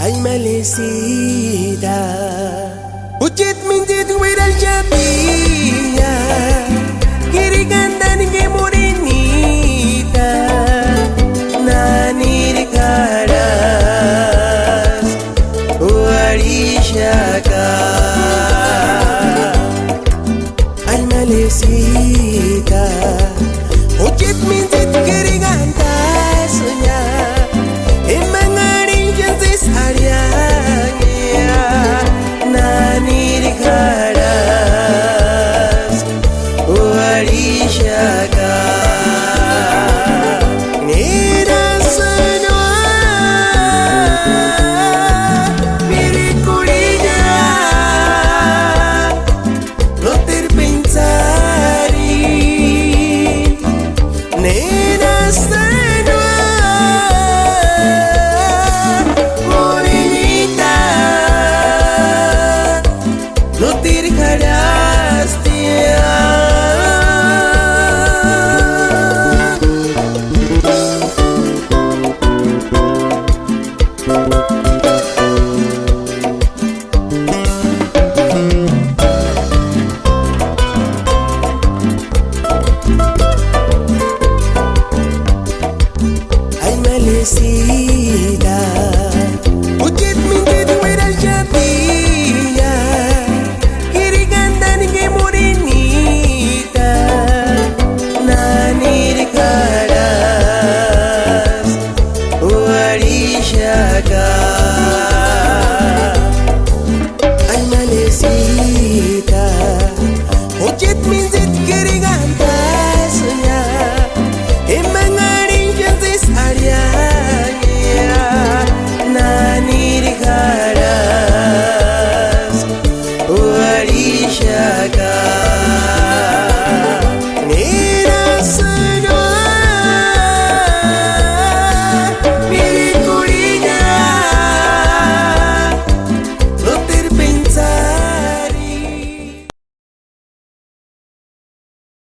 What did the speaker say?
Ay malecita, ujit minjit wira jabia, kiri kandan ke morenita, nani rikaras, uarishaka. Ay malecita, ujit minjit kiri kandan sunya. Malecita, ujit minjit wira jabia, kiri kandan ke morenita, nani rikaras, uarisha.